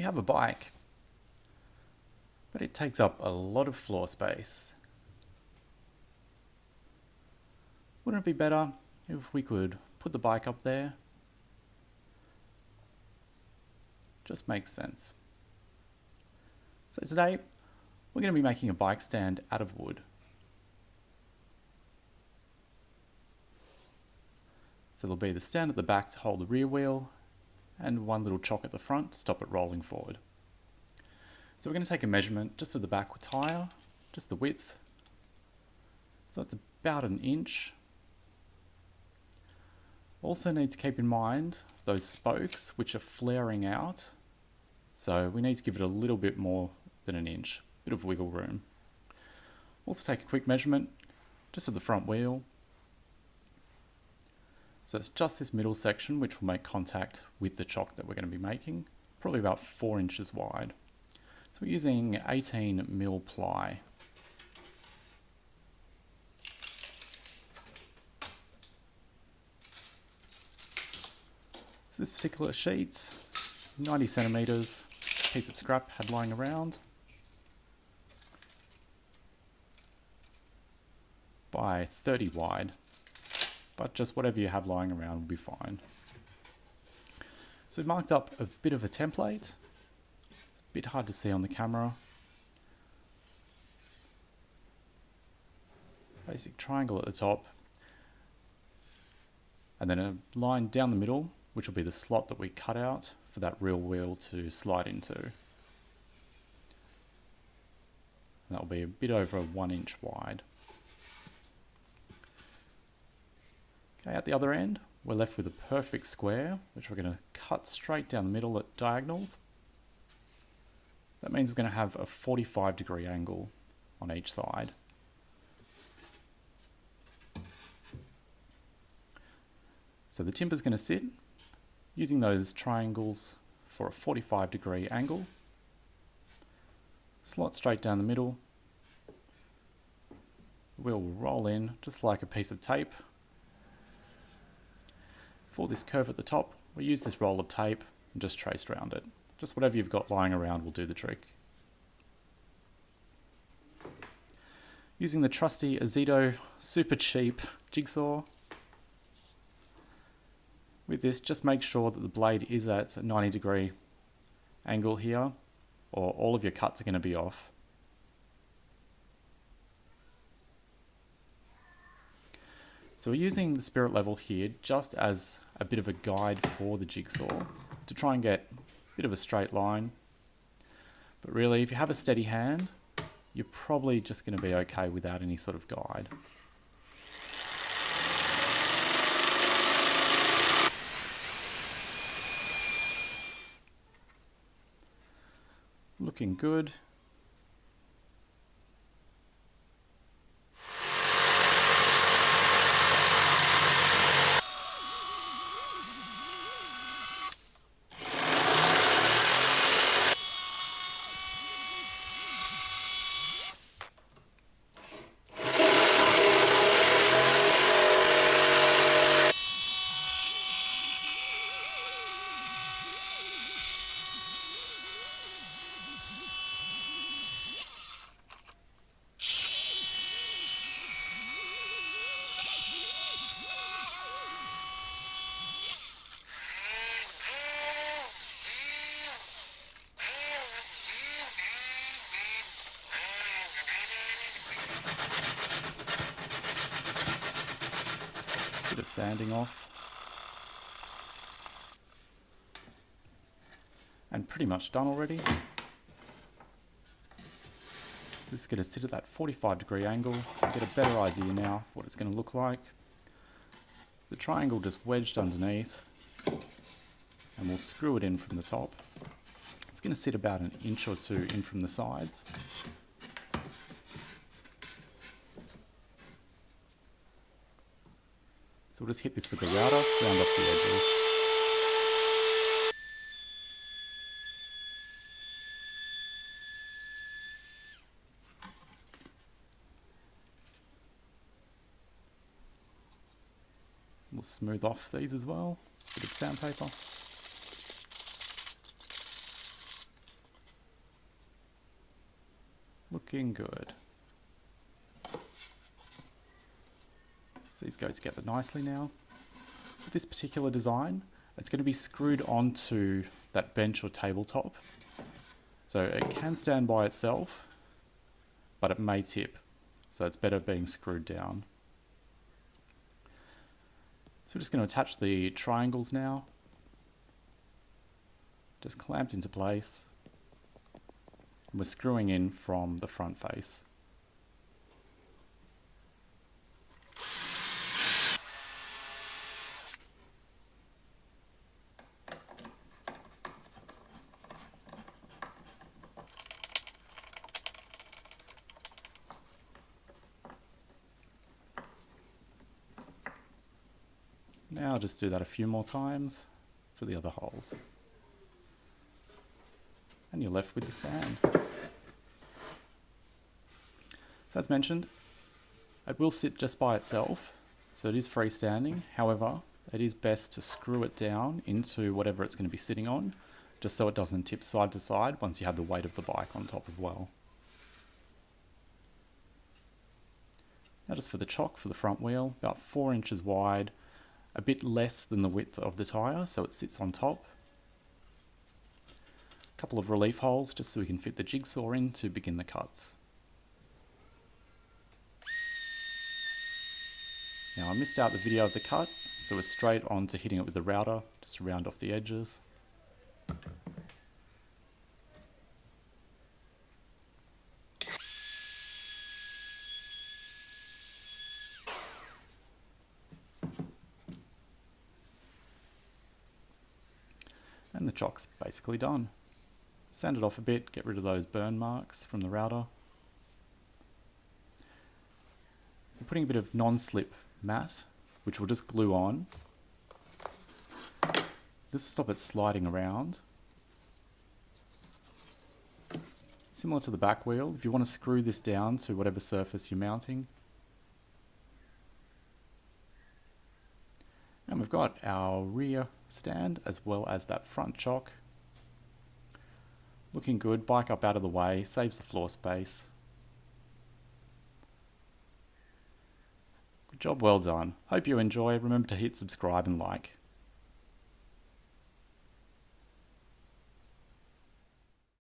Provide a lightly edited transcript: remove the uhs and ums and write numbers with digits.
we have a bike, but it takes up a lot of floor space. Wouldn't it be better if we could put the bike up there? Just makes sense. So today, we're going to be making a bike stand out of wood. So there'll be the stand at the back to hold the rear wheel, and one little chock at the front to stop it rolling forward. So we're going to take a measurement just of the back tyre, just the width. So it's about 1 inch. Also need to keep in mind those spokes which are flaring out. So we need to give it a little bit more than 1 inch, bit of wiggle room. Also take a quick measurement just of the front wheel. So it's just this middle section which will make contact with the chock that we're going to be making, probably about 4 inches wide. So we're using 18mm ply. So this particular sheet, 90 centimeters, piece of scrap had lying around, by 30 wide, but just whatever you have lying around will be fine. So we've marked up a bit of a template. It's a bit hard to see on the camera. Basic triangle at the top, and then a line down the middle, which will be the slot that we cut out for that rear wheel to slide into. And that will be a bit over 1 inch wide. Okay, at the other end, we're left with a perfect square, which we're going to cut straight down the middle at diagonals. That means we're going to have a 45-degree angle on each side. So the timber's going to sit using those triangles for a 45-degree angle. Slot straight down the middle. The wheel will roll in just like a piece of tape. For this curve at the top, we use this roll of tape and just trace around it. Just whatever you've got lying around will do the trick. Using the trusty Ozito super cheap jigsaw. With this, just make sure that the blade is at a 90-degree angle here, or all of your cuts are going to be off. So we're using the spirit level here just as a bit of a guide for the jigsaw to try and get a bit of a straight line. But really, if you have a steady hand, you're probably just going to be okay without any sort of guide. Looking good. Bit of sanding off, and pretty much done already. So this is going to sit at that 45-degree angle. Get a better idea now of what it's going to look like. The triangle just wedged underneath, and we'll screw it in from the top. It's going to sit about 1 inch or 2 in from the sides. So we'll just hit this with the router, round off the edges. We'll smooth off these as well, just a bit of sandpaper. Looking good. So these go together nicely now. With this particular design, it's going to be screwed onto that bench or tabletop. So it can stand by itself, but it may tip. So it's better being screwed down. So we're just going to attach the triangles now. Just clamped into place. And we're screwing in from the front face. Now I'll just do that a few more times for the other holes. And you're left with the stand. So as mentioned, it will sit just by itself, so it is freestanding. However, it is best to screw it down into whatever it's going to be sitting on, just so it doesn't tip side to side once you have the weight of the bike on top as well. Now just for the chock for the front wheel, about 4 inches wide, a bit less than the width of the tyre, so it sits on top. A couple of relief holes just so we can fit the jigsaw in to begin the cuts. Now I missed out the video of the cut, so we're straight on to hitting it with the router, just to round off the edges. And the chock's basically done. Sand it off a bit, get rid of those burn marks from the router. We're putting a bit of non-slip mat, which we'll just glue on. This will stop it sliding around. Similar to the back wheel, if you want to screw this down to whatever surface you're mounting. And we've got our rear stand as well as that front chock. Looking good, bike up out of the way, saves the floor space. Good job, well done. Hope you enjoy. Remember to hit subscribe and like.